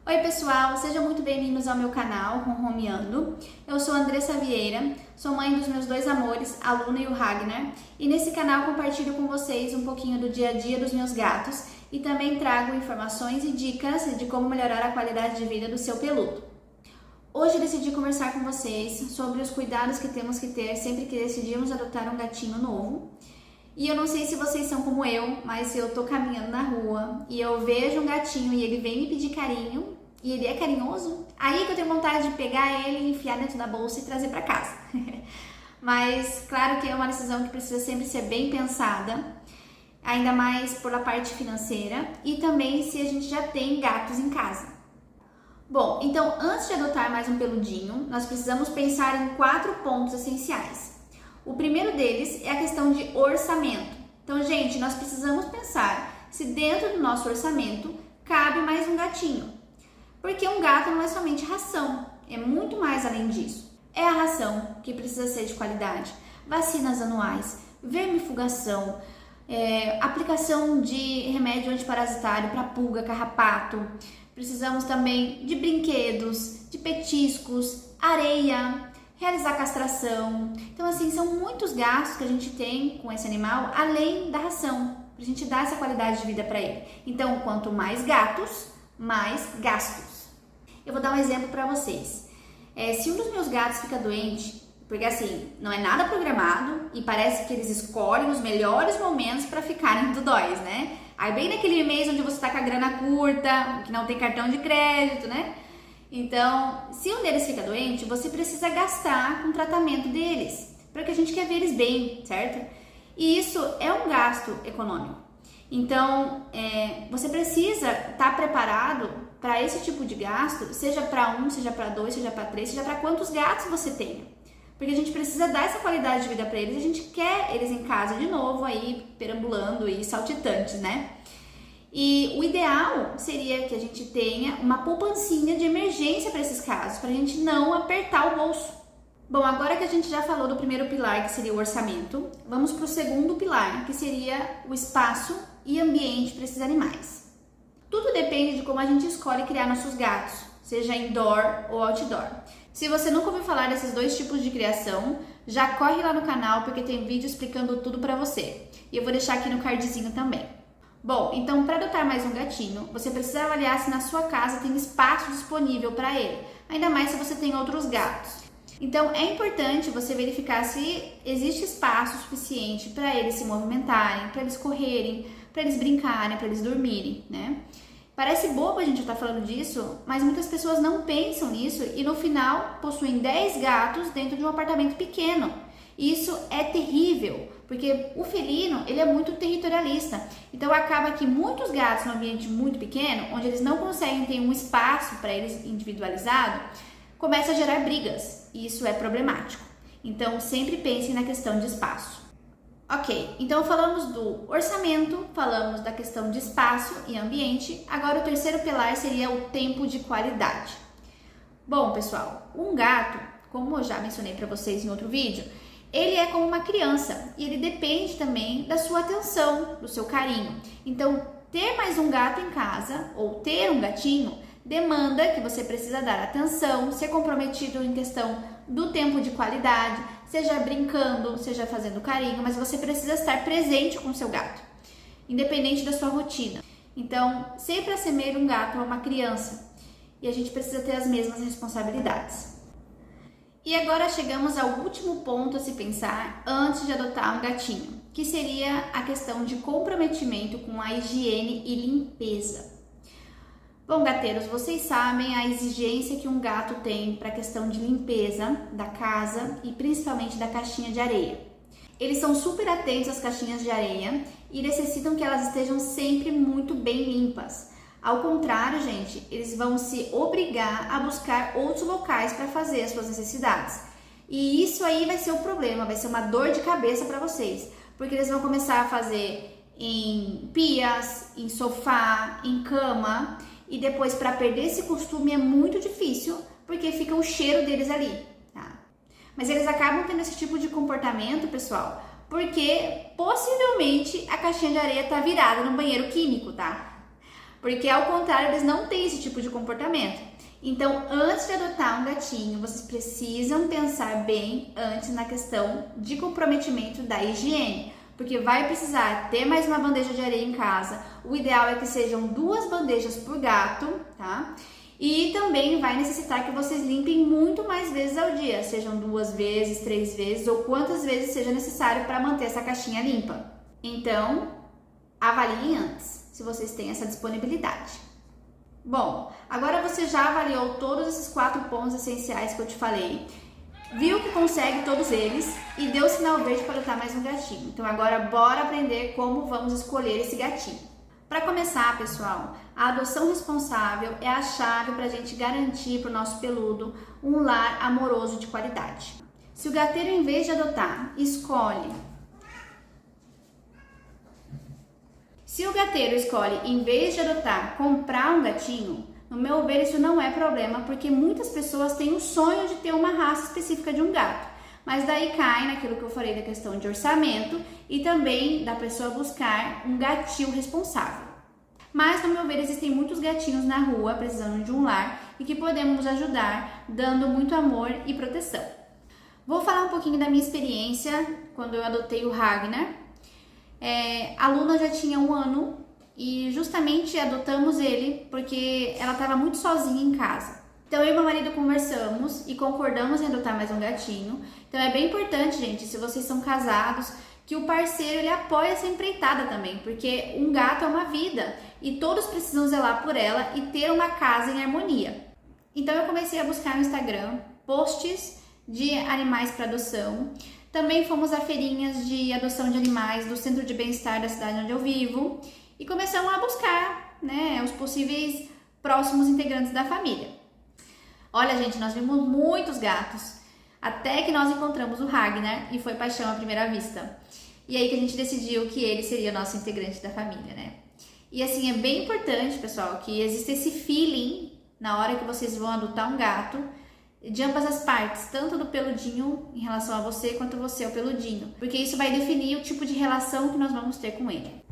Oi pessoal, sejam muito bem-vindos ao meu canal Ronromeando. Eu sou Andressa Vieira, sou mãe dos meus dois amores, a Luna e o Ragnar, e nesse canal compartilho com vocês um pouquinho do dia a dia dos meus gatos e também trago informações e dicas de como melhorar a qualidade de vida do seu peludo. Hoje decidi conversar com vocês sobre os cuidados que temos que ter sempre que decidimos adotar um gatinho novo. E eu não sei se vocês são como eu, mas se eu tô caminhando na rua e eu vejo um gatinho e ele vem me pedir carinho, e ele é carinhoso, aí que eu tenho vontade de pegar ele, enfiar dentro da bolsa e trazer pra casa. Mas claro que é uma decisão que precisa sempre ser bem pensada, ainda mais pela parte financeira e também se a gente já tem gatos em casa. Bom, então antes de adotar mais um peludinho, nós precisamos pensar em 4 pontos essenciais. O primeiro deles é a questão de orçamento. Então, gente, nós precisamos pensar se dentro do nosso orçamento cabe mais um gatinho. Porque um gato não é somente ração, é muito mais além disso. É a ração que precisa ser de qualidade, vacinas anuais, vermifugação, aplicação de remédio antiparasitário para pulga, carrapato. Precisamos também de brinquedos, de petiscos, areia, realizar castração. Então, assim, são muitos gastos que a gente tem com esse animal, além da ração, para a gente dar essa qualidade de vida para ele. Então, quanto mais gatos, mais gastos. Eu vou dar um exemplo para vocês. Se um dos meus gatos fica doente, porque assim, não é nada programado e parece que eles escolhem os melhores momentos para ficarem dodóis, né? Aí bem naquele mês onde você tá com a grana curta, que não tem cartão de crédito, né? Então, se um deles fica doente, você precisa gastar com o tratamento deles, porque a gente quer ver eles bem, certo? E isso é um gasto econômico. Então, você precisa estar preparado para esse tipo de gasto, seja para 1, seja para 2, seja para 3, seja para quantos gatos você tenha. Porque a gente precisa dar essa qualidade de vida para eles, a gente quer eles em casa de novo, aí perambulando e saltitantes, né? E o ideal seria que a gente tenha uma poupancinha de emergência para esses casos, para a gente não apertar o bolso. Bom, agora que a gente já falou do primeiro pilar, que seria o orçamento, vamos para o segundo pilar, que seria o espaço e ambiente para esses animais. Tudo depende de como a gente escolhe criar nossos gatos, seja indoor ou outdoor. Se você nunca ouviu falar desses dois tipos de criação, já corre lá no canal porque tem vídeo explicando tudo para você. E eu vou deixar aqui no cardzinho também. Bom, então para adotar mais um gatinho, você precisa avaliar se na sua casa tem espaço disponível para ele, ainda mais se você tem outros gatos. Então é importante você verificar se existe espaço suficiente para eles se movimentarem, para eles correrem, para eles brincarem, para eles dormirem, né? Parece bobo a gente estar falando disso, mas muitas pessoas não pensam nisso e no final possuem 10 gatos dentro de um apartamento pequeno. E isso é terrível, porque o felino ele é muito territorialista. Então acaba que muitos gatos num ambiente muito pequeno, onde eles não conseguem ter um espaço para eles individualizado, começa a gerar brigas. E isso é problemático. Então sempre pensem na questão de espaço. Ok, então falamos do orçamento, falamos da questão de espaço e ambiente, agora o terceiro pilar seria o tempo de qualidade. Bom, pessoal, um gato, como eu já mencionei para vocês em outro vídeo, ele é como uma criança e ele depende também da sua atenção, do seu carinho. Então, ter mais um gato em casa ou ter um gatinho demanda que você precisa dar atenção, ser comprometido em questão do tempo de qualidade, seja brincando, seja fazendo carinho, mas você precisa estar presente com o seu gato, independente da sua rotina. Então, sempre assemelhe um gato a uma criança e a gente precisa ter as mesmas responsabilidades. E agora chegamos ao último ponto a se pensar antes de adotar um gatinho, que seria a questão de comprometimento com a higiene e limpeza. Bom, gateiros, vocês sabem a exigência que um gato tem para a questão de limpeza da casa e principalmente da caixinha de areia. Eles são super atentos às caixinhas de areia e necessitam que elas estejam sempre muito bem limpas. Ao contrário, gente, eles vão se obrigar a buscar outros locais para fazer as suas necessidades. E isso aí vai ser o problema, vai ser uma dor de cabeça para vocês, porque eles vão começar a fazer em pias, em sofá, em cama. E depois, para perder esse costume é muito difícil, porque fica o cheiro deles ali, tá? Mas eles acabam tendo esse tipo de comportamento, pessoal, porque possivelmente a caixinha de areia tá virada no banheiro químico, tá? Porque ao contrário, eles não têm esse tipo de comportamento. Então, antes de adotar um gatinho, vocês precisam pensar bem antes na questão de comprometimento da higiene, porque vai precisar ter mais uma bandeja de areia em casa. O ideal é que sejam 2 bandejas por gato, tá? E também vai necessitar que vocês limpem muito mais vezes ao dia, sejam 2 vezes, 3 vezes ou quantas vezes seja necessário para manter essa caixinha limpa. Então, avaliem antes, se vocês têm essa disponibilidade. Bom, agora você já avaliou todos esses 4 pontos essenciais que eu te falei, viu que consegue todos eles e deu sinal verde para adotar mais um gatinho. Então agora bora aprender como vamos escolher esse gatinho. Para começar, pessoal, a adoção responsável é a chave para a gente garantir para o nosso peludo um lar amoroso de qualidade. Se o gateiro, em vez de adotar, em vez de adotar, comprar um gatinho, no meu ver, isso não é problema, porque muitas pessoas têm o sonho de ter uma raça específica de um gato. Mas daí cai naquilo que eu falei da questão de orçamento e também da pessoa buscar um gatil responsável. Mas, no meu ver, existem muitos gatinhos na rua precisando de um lar e que podemos ajudar dando muito amor e proteção. Vou falar um pouquinho da minha experiência quando eu adotei o Ragnar. A Luna já tinha 1 ano e justamente adotamos ele porque ela estava muito sozinha em casa. Então eu e meu marido conversamos e concordamos em adotar mais um gatinho. Então é bem importante, gente, se vocês são casados, que o parceiro ele apoie essa empreitada também, porque um gato é uma vida e todos precisam zelar por ela e ter uma casa em harmonia. Então eu comecei a buscar no Instagram posts de animais para adoção. Também fomos a feirinhas de adoção de animais do Centro de Bem-Estar da cidade onde eu vivo e começamos a buscar, né, os possíveis próximos integrantes da família. Olha, gente, nós vimos muitos gatos, até que nós encontramos o Ragnar e foi paixão à primeira vista. E aí que a gente decidiu que ele seria o nosso integrante da família, né? E assim, é bem importante, pessoal, que exista esse feeling na hora que vocês vão adotar um gato, de ambas as partes, tanto do peludinho em relação a você, quanto você ao peludinho, porque isso vai definir o tipo de relação que nós vamos ter com ele.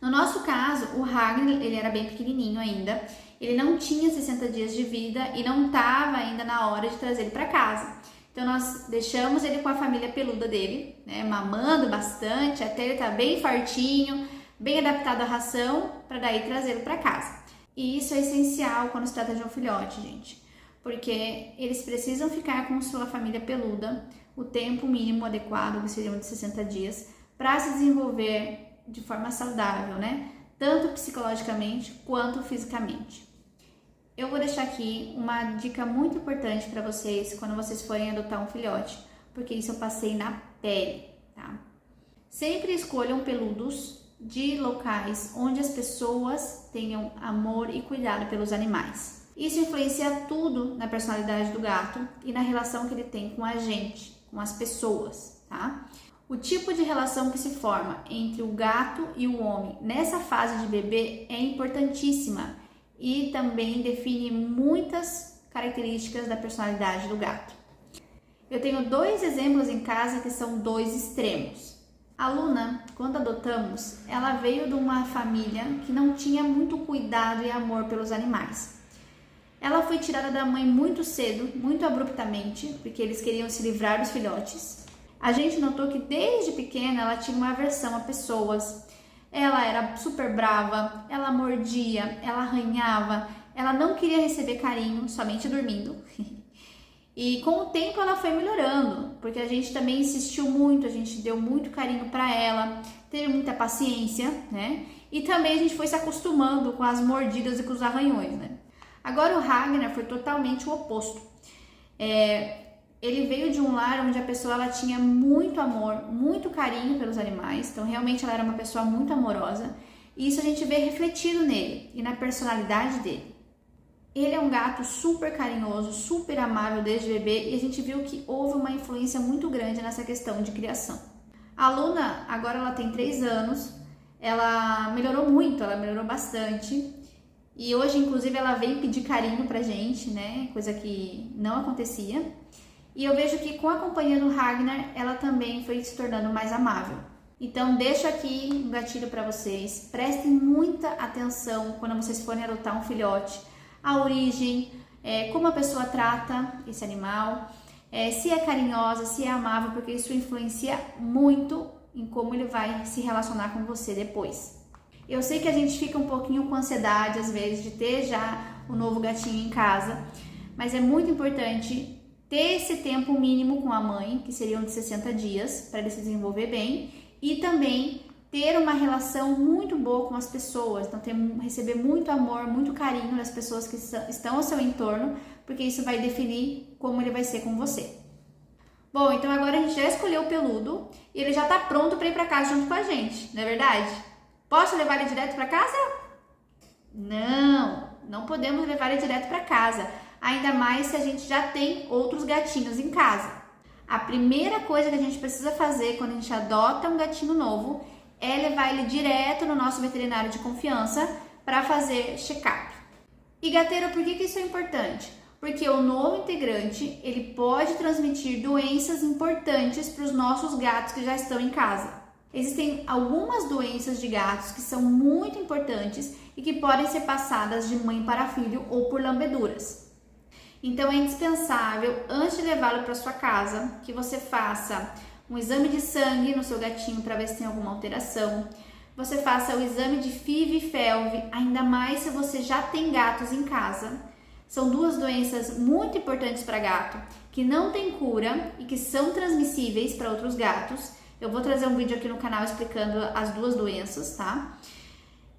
No nosso caso, o Ragnar, ele era bem pequenininho ainda, ele não tinha 60 dias de vida e não estava ainda na hora de trazer ele para casa. Então nós deixamos ele com a família peluda dele, né, mamando bastante, até ele estar bem fartinho, bem adaptado à ração, para daí trazê-lo para casa. E isso é essencial quando se trata de um filhote, gente, porque eles precisam ficar com sua família peluda o tempo mínimo adequado, que seriam de 60 dias, para se desenvolver de forma saudável, né? Tanto psicologicamente quanto fisicamente. Eu vou deixar aqui uma dica muito importante para vocês quando vocês forem adotar um filhote, porque isso eu passei na pele, tá? Sempre escolham peludos de locais onde as pessoas tenham amor e cuidado pelos animais. Isso influencia tudo na personalidade do gato e na relação que ele tem com a gente, com as pessoas, tá? O tipo de relação que se forma entre o gato e o homem nessa fase de bebê é importantíssima e também define muitas características da personalidade do gato. Eu tenho 2 exemplos em casa que são 2 extremos. A Luna, quando adotamos, ela veio de uma família que não tinha muito cuidado e amor pelos animais. Ela foi tirada da mãe muito cedo, muito abruptamente, porque eles queriam se livrar dos filhotes. A gente notou que desde pequena ela tinha uma aversão a pessoas. Ela era super brava, ela mordia, ela arranhava, ela não queria receber carinho, somente dormindo. E com o tempo ela foi melhorando, porque a gente também insistiu muito, a gente deu muito carinho para ela, teve muita paciência, né? E também a gente foi se acostumando com as mordidas e com os arranhões, né? Agora o Ragnar foi totalmente o oposto. Ele veio de um lar onde a pessoa ela tinha muito amor, muito carinho pelos animais, então realmente ela era uma pessoa muito amorosa, e isso a gente vê refletido nele e na personalidade dele. Ele é um gato super carinhoso, super amável desde bebê, e a gente viu que houve uma influência muito grande nessa questão de criação. A Luna, agora ela tem 3 anos, ela melhorou muito, ela melhorou bastante, e hoje inclusive ela vem pedir carinho pra gente, né, coisa que não acontecia. E eu vejo que com a companhia do Ragnar, ela também foi se tornando mais amável. Então deixo aqui um gatilho para vocês, prestem muita atenção quando vocês forem adotar um filhote, a origem, como a pessoa trata esse animal, se é carinhosa, se é amável, porque isso influencia muito em como ele vai se relacionar com você depois. Eu sei que a gente fica um pouquinho com ansiedade às vezes de ter já o novo gatinho em casa, mas é muito importante ter esse tempo mínimo com a mãe, que seriam de 60 dias, para ele se desenvolver bem, e também ter uma relação muito boa com as pessoas, então receber muito amor, muito carinho das pessoas que estão ao seu entorno, porque isso vai definir como ele vai ser com você. Bom, então agora a gente já escolheu o peludo e ele já está pronto para ir para casa junto com a gente, não é verdade? Posso levar ele direto para casa? Não podemos levar ele direto para casa, ainda mais se a gente já tem outros gatinhos em casa. A primeira coisa que a gente precisa fazer quando a gente adota um gatinho novo é levar ele direto no nosso veterinário de confiança para fazer check-up. E gateiro, por que isso é importante? Porque o novo integrante, ele pode transmitir doenças importantes para os nossos gatos que já estão em casa. Existem algumas doenças de gatos que são muito importantes e que podem ser passadas de mãe para filho ou por lambeduras. Então é indispensável, antes de levá-lo para sua casa, que você faça um exame de sangue no seu gatinho para ver se tem alguma alteração. Você faça o exame de FIV e FeLV, ainda mais se você já tem gatos em casa. São duas doenças muito importantes para gato, que não tem cura e que são transmissíveis para outros gatos. Eu vou trazer um vídeo aqui no canal explicando as duas doenças, tá?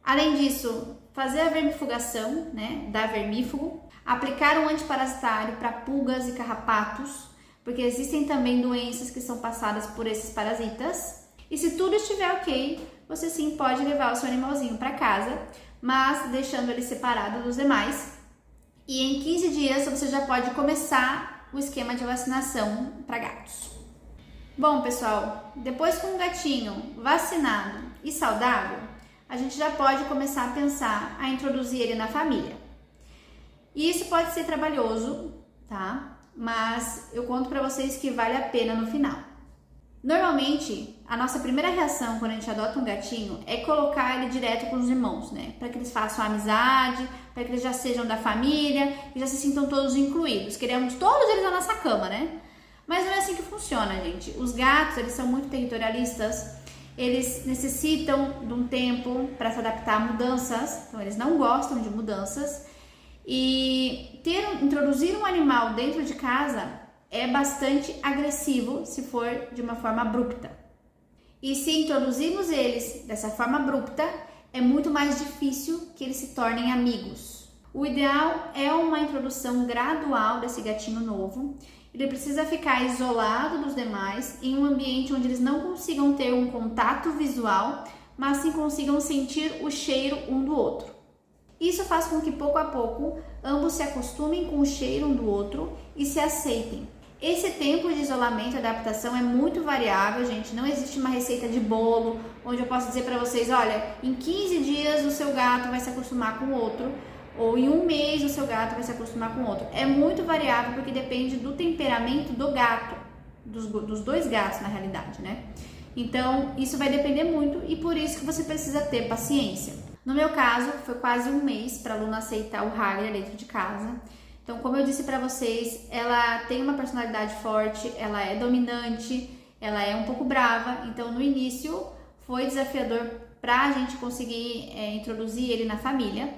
Além disso, fazer a vermifugação, né, dar vermífugo, aplicar um antiparasitário para pulgas e carrapatos, porque existem também doenças que são passadas por esses parasitas. E se tudo estiver ok, você sim pode levar o seu animalzinho para casa, mas deixando ele separado dos demais. E em 15 dias você já pode começar o esquema de vacinação para gatos. Bom, pessoal, depois com o gatinho vacinado e saudável, a gente já pode começar a pensar a introduzir ele na família. E isso pode ser trabalhoso, tá? Mas eu conto para vocês que vale a pena no final. Normalmente, a nossa primeira reação quando a gente adota um gatinho é colocar ele direto com os irmãos, né? Para que eles façam amizade, para que eles já sejam da família e já se sintam todos incluídos. Queremos todos eles na nossa cama, né? Mas não é assim que funciona, gente. Os gatos, eles são muito territorialistas, eles necessitam de um tempo para se adaptar a mudanças, então eles não gostam de mudanças. E introduzir um animal dentro de casa é bastante agressivo se for de uma forma abrupta. E se introduzirmos eles dessa forma abrupta, é muito mais difícil que eles se tornem amigos. O ideal é uma introdução gradual desse gatinho novo. Ele precisa ficar isolado dos demais em um ambiente onde eles não consigam ter um contato visual, mas sim consigam sentir o cheiro um do outro. Isso faz com que pouco a pouco ambos se acostumem com o cheiro um do outro e se aceitem. Esse tempo de isolamento e adaptação é muito variável, gente. Não existe uma receita de bolo onde eu posso dizer para vocês, olha, em 15 dias o seu gato vai se acostumar com o outro, ou em um mês o seu gato vai se acostumar com o outro. É muito variável porque depende do temperamento do gato, dos dois gatos na realidade, né? Então isso vai depender muito e por isso que você precisa ter paciência. No meu caso, foi quase um mês para a Luna aceitar o Hagler dentro de casa. Então, como eu disse para vocês, ela tem uma personalidade forte, ela é dominante, ela é um pouco brava. Então, no início, foi desafiador para a gente conseguir introduzir ele na família.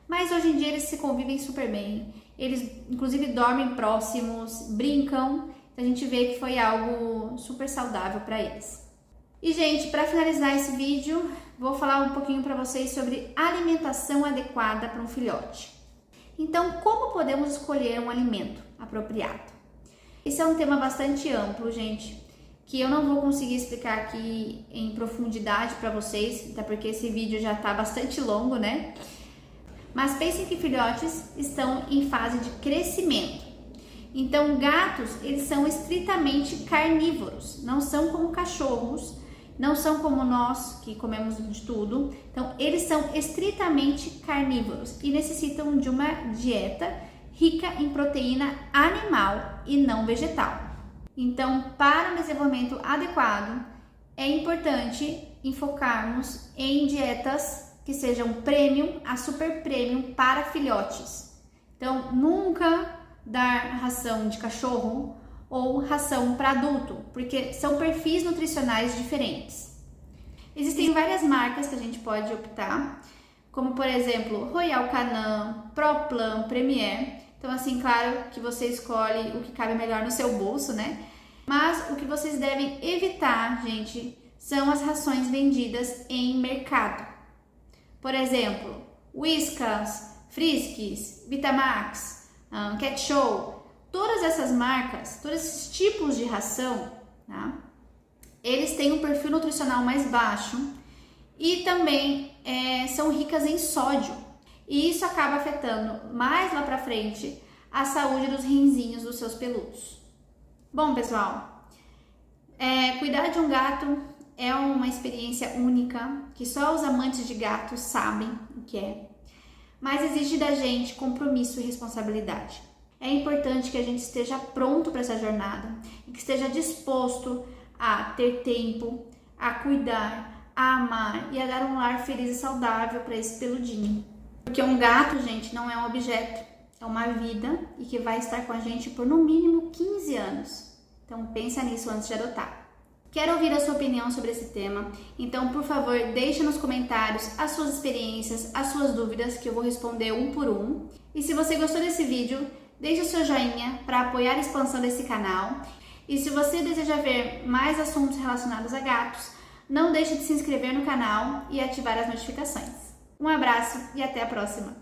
Mas hoje em dia eles se convivem super bem. Eles, inclusive, dormem próximos, brincam. Então, a gente vê que foi algo super saudável para eles. E, gente, para finalizar esse vídeo, vou falar um pouquinho para vocês sobre alimentação adequada para um filhote. Então, como podemos escolher um alimento apropriado? Esse é um tema bastante amplo, gente, que eu não vou conseguir explicar aqui em profundidade para vocês, até porque esse vídeo já está bastante longo, né? Mas pensem que filhotes estão em fase de crescimento. Então, gatos, eles são estritamente carnívoros, não são como cachorros, não são como nós, que comemos de tudo. Então, eles são estritamente carnívoros e necessitam de uma dieta rica em proteína animal e não vegetal. Então, para um desenvolvimento adequado, é importante enfocarmos em dietas que sejam premium a super premium para filhotes. Então, nunca dar ração de cachorro ou ração para adulto, porque são perfis nutricionais diferentes. Existem várias marcas que a gente pode optar, como por exemplo, Royal Canin, Pro Plan, Premier. Então assim, claro que você escolhe o que cabe melhor no seu bolso, né? Mas o que vocês devem evitar, gente, são as rações vendidas em mercado. Por exemplo, Whiskas, Friskies, Vitamax, Cat Show, todas essas marcas, todos esses tipos de ração, tá? Eles têm um perfil nutricional mais baixo e também são ricas em sódio. E isso acaba afetando mais lá pra frente a saúde dos rinzinhos dos seus peludos. Bom, pessoal, cuidar de um gato é uma experiência única que só os amantes de gatos sabem o que é, mas exige da gente compromisso e responsabilidade. É importante que a gente esteja pronto para essa jornada e que esteja disposto a ter tempo, a cuidar, a amar e a dar um lar feliz e saudável para esse peludinho. Porque um gato, gente, não é um objeto, é uma vida e que vai estar com a gente por no mínimo 15 anos. Então pensa nisso antes de adotar. Quero ouvir a sua opinião sobre esse tema, então por favor deixe nos comentários as suas experiências, as suas dúvidas que eu vou responder um por um. E se você gostou desse vídeo, deixe o seu joinha para apoiar a expansão desse canal. E se você deseja ver mais assuntos relacionados a gatos, não deixe de se inscrever no canal e ativar as notificações. Um abraço e até a próxima!